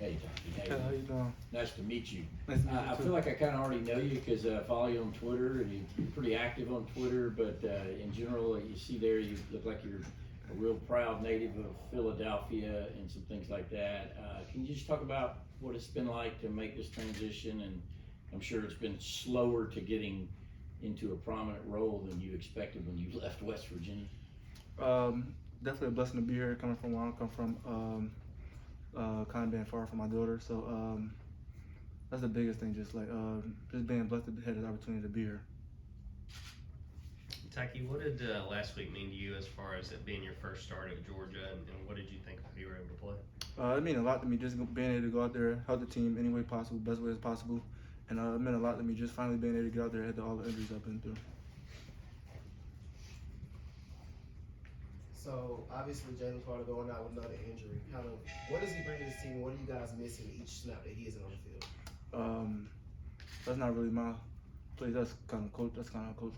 Hey, Tykee. Hey, how you doing? Nice to meet you. Nice to meet you I too. feel like I kind of already know you because I follow you on Twitter, and you're pretty active on Twitter. But in general, you see there, you look like you're a real proud native of Philadelphia and some things like that. Can you just talk about what it's been like to make this transition? And I'm sure it's been slower to getting into a prominent role than you expected when you left West Virginia. Definitely a blessing to be here, coming from where I come from. Kind of being far from my daughter, so that's the biggest thing. Just being blessed to have the opportunity to be here. Tykee, what did last week mean to you as far as it being your first start at Georgia, and what did you think of how you were able to play? It meant a lot to me just being able to go out there, help the team any way possible, best way as possible, and it meant a lot to me just finally being able to get out there after all the injuries I've been through. So obviously Jalen Carter going out with another injury. What does he bring to this team? What are you guys missing each snap that he isn't on the field? That's not really my place. That's kind of a coach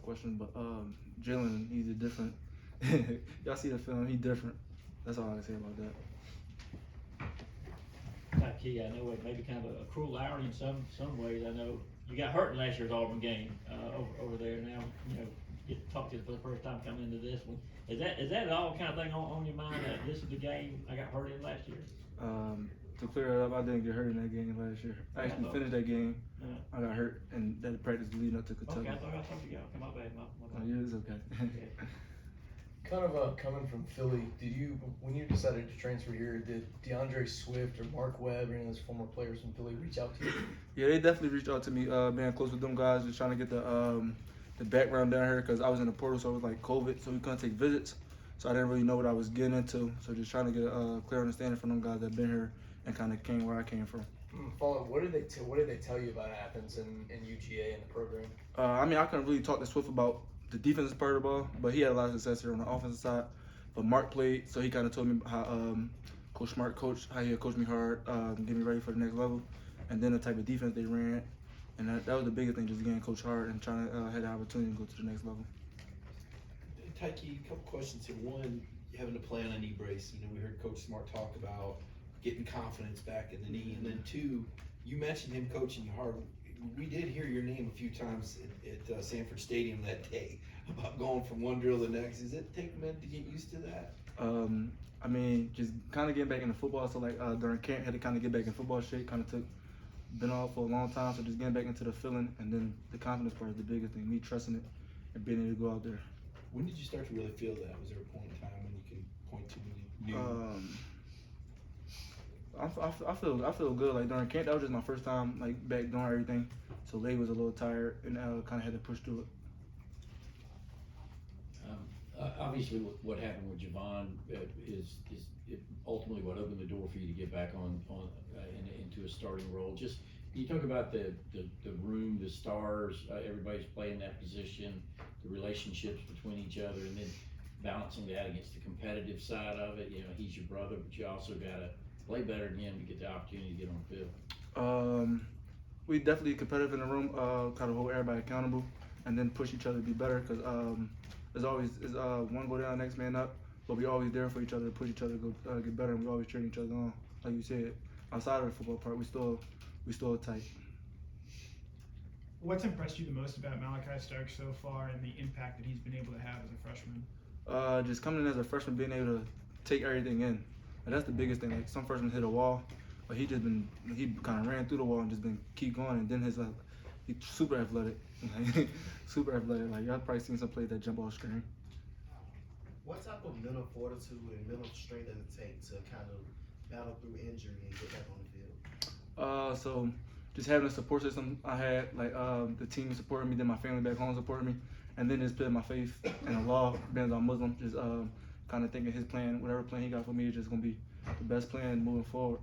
question. But Jalen, he's a different. Y'all see the film? He's different. That's all I can say about that. Tykee, I know it may be kind of a cruel irony in some ways. I know you got hurt in last year's Auburn game over there. Now get to talk to you for the first time coming into this one. Is that all kind of thing on your mind that this is the game I got hurt in last year? To clear it up, I didn't get hurt in that game last year. I actually finished that game. I got hurt in that practice leading up to Kentucky. Okay, I thought you got. My bad. Yeah, it's okay. Kind of coming from Philly, when you decided to transfer here, did DeAndre Swift or Mark Webb or any of those former players from Philly reach out to you? Yeah, they definitely reached out to me. Being close with them guys, just trying to get the background down here because I was in the portal, so it was like COVID, so we couldn't take visits. So I didn't really know what I was getting into. So just trying to get a clear understanding from them guys that been here and kind of came where I came from. Follow. What did they tell you about Athens and UGA and the program? I couldn't really talk to Swift about the defensive part of the ball, but he had a lot of success here on the offensive side. But Mark played, so he kind of told me how Coach Smart coached, how he had coached me hard, get me ready for the next level, and then the type of defense they ran. And that was the biggest thing, just getting coached hard and trying to have the opportunity to go to the next level. Tykee, a couple questions here. One, you having to play on a knee brace. We heard Coach Smart talk about getting confidence back in the knee. And then two, you mentioned him coaching you hard. We did hear your name a few times at Sanford Stadium that day about going from one drill to the next. Does it take men to get used to that? Just kind of getting back into football. So during camp, had to kind of get back in football shape. Been off for a long time, so just getting back into the feeling, and then the confidence part is the biggest thing. Me trusting it and being able to go out there. When did you start to really feel that? Was there a point in time when you can point to when you knew? I feel good. Like during camp, that was just my first time back doing everything. So leg was a little tired, and kind of had to push through it. Obviously, what happened with Jamon is ultimately what opened the door for you to get back into a starting role. Just can you talk about the room, the stars, everybody's playing that position, the relationships between each other, and then balancing that against the competitive side of it. He's your brother, but you also got to play better than him to get the opportunity to get on the field. We definitely competitive in the room, kind of hold everybody accountable, and then push each other to be better. Because there's always one go down, next man up, but we always there for each other to push each other to go get better, and we always cheering each other on. Like you said, outside of the football part, we still tight. What's impressed you the most about Malaki Starks so far and the impact that he's been able to have as a freshman? Just coming in as a freshman, being able to take everything in. And that's the biggest thing. Like some freshmen hit a wall, but he kind of ran through the wall and just been keep going. And then he's super athletic, super athletic. Like y'all probably seen some plays that jump off screen. What type of mental fortitude and mental strength does it take to kind of battle through injury and get back on the field? So just having a support system I had, the team supporting me, then my family back home supporting me, and then just putting my faith in Allah, being I'm Muslim, just kind of thinking his plan, whatever plan he got for me is just going to be the best plan moving forward.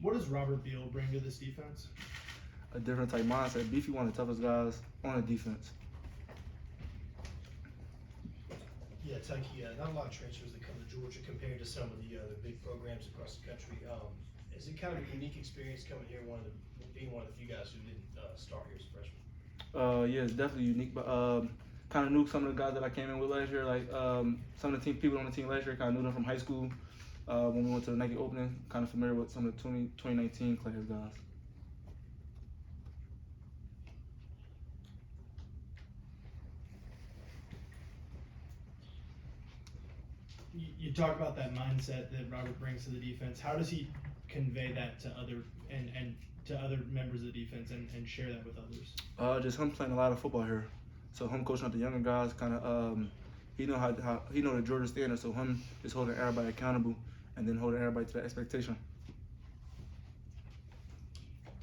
What does Robert Beal bring to this defense? A different type mindset. Beefy, one of the toughest guys on the defense. Yeah, Tykee, not a lot of transfers that come to Georgia compared to some of the other big programs across the country. Is it kind of a unique experience coming here, being one of the few guys who didn't start here as a freshman? Yeah, it's definitely unique, but kind of knew some of the guys that I came in with last year. Some of the people on the team last year, kind of knew them from high school, when we went to the Nike opening, kind of familiar with some of the 2019 class guys. You talk about that mindset that Robert brings to the defense. How does he convey that to other and to other members of the defense and share that with others? Just him playing a lot of football here. So him coaching up the younger guys, kind of he know how he know the Georgia standard. So him just holding everybody accountable and then holding everybody to that expectation.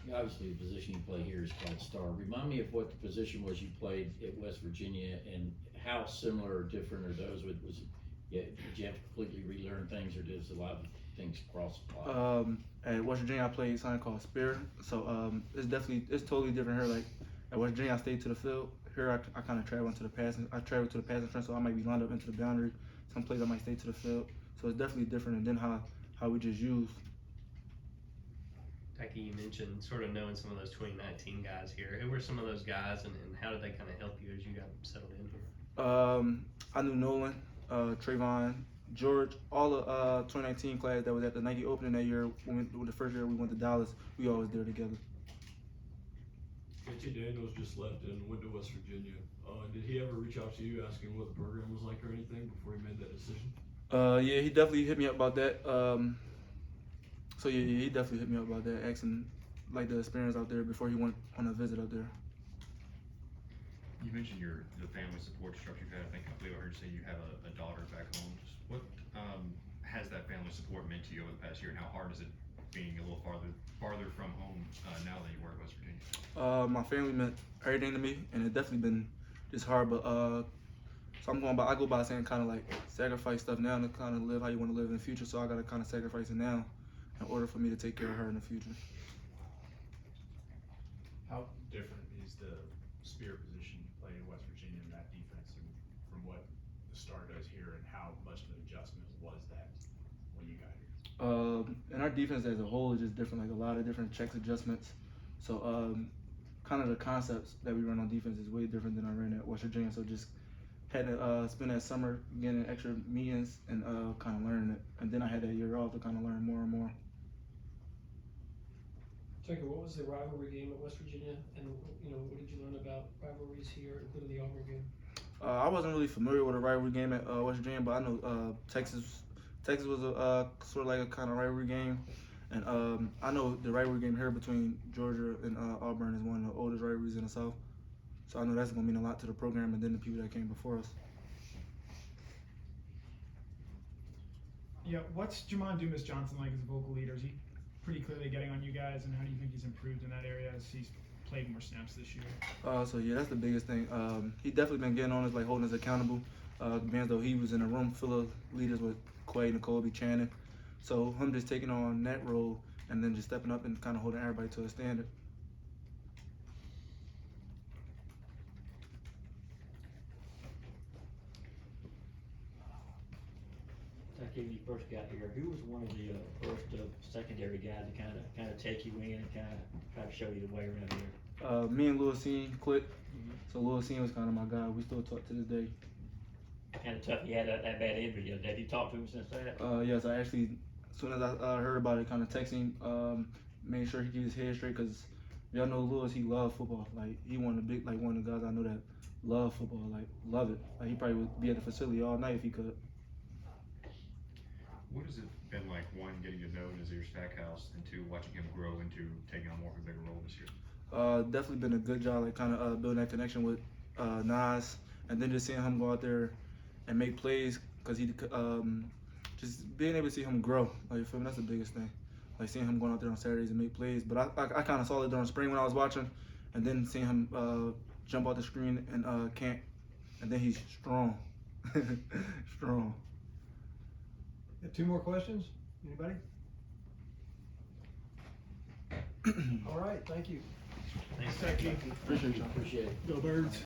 Yeah, obviously, the position you play here is quite star. Remind me of what the position was you played at West Virginia and how similar or different are those? Was it, yeah, did you have to completely relearn things, or does a lot of things cross? At West Virginia, I played something called spear. So it's totally different here. Like at West Virginia, I stayed to the field. Here, I kind of traveled to the passing. I traveled to the passing front, so I might be lined up into the boundary. Some plays I might stay to the field. So it's definitely different than how we just use. Tykee, you mentioned sort of knowing some of those 2019 guys here. Who were some of those guys, and how did they kind of help you as you got settled in here? I knew Nolan, Trayvon, George, all the 2019 class that was at the Nike opening that year. When the first year we went to Dallas, we all was there together. J.T. Daniels just left and went to West Virginia. Did he ever reach out to you asking what the program was like or anything before he made that decision? Yeah, he definitely hit me up about that. So yeah, he definitely hit me up about that, asking like the experience out there before he went on a visit up there. You mentioned the family support structure. I believe I heard you say you have a daughter back home. Just what has that family support meant to you over the past year, and how hard is it being a little farther from home now that you were at West Virginia? My family meant everything to me, and it's definitely been just hard. But so I go by saying kind of like sacrifice stuff now to kind of live how you want to live in the future. So I gotta kind of sacrifice it now in order for me to take care of her in the future. How different is the spear position you play in West Virginia in that defense and from what the star does here, and how much of an adjustment was that when you got here? And our defense as a whole is just different, like a lot of different checks adjustments. So kind of the concepts that we run on defense is way different than I ran at West Virginia. So just had to spend that summer getting extra meetings and kind of learning it. And then I had that year off to kind of learn more and more. Tykee, what was the rivalry game at West Virginia, and what did you learn about rivalries here, including the Auburn game? I wasn't really familiar with a rivalry game at West Virginia, but I know Texas was a sort of like a kind of rivalry game, and I know the rivalry game here between Georgia and Auburn is one of the oldest rivalries in the South, so I know that's going to mean a lot to the program and then the people that came before us. Yeah, what's Jamon Dumas-Johnson like as a vocal leader? Is he pretty clearly getting on you guys, and how do you think he's improved in that area as he's played more snaps this year? So yeah, that's the biggest thing. He definitely been getting on us, like holding us accountable. Being as though he was in a room full of leaders with Quay, N'Kobe, Channing. So him just taking on that role and then just stepping up and kind of holding everybody to a standard. Tykee, when you first got here, who was one of the first secondary guys to kind of take you in and kind of try to show you the way around here? Me and Lewis clicked. So Lewis was kind of my guy. We still talk to this day. Kind of tough. He had that bad injury the other day. Have you talked to him since that? Yes, I actually, as soon as I heard about it, kind of texted him, made sure he keeps his head straight, because y'all know Lewis, he loved football. Like, he one of the guys I know that love football, like, love it. Like, he probably would be at the facility all night if he could. What has it been like, one, getting to know Nazir Stackhouse, and two, watching him grow into taking on more of a bigger role this year? Definitely been a good job, like, kind of building that connection with Nas, and then just seeing him go out there and make plays, because he just being able to see him grow, like, you feel me? That's the biggest thing, like seeing him going out there on Saturdays and make plays. But I kind of saw it during spring when I was watching, and then seeing him jump out the screen and camp, and then he's strong. Strong. Got two more questions? Anybody? All right, thank you. Thanks, Tykee. Appreciate y'all. Appreciate it. Go Birds.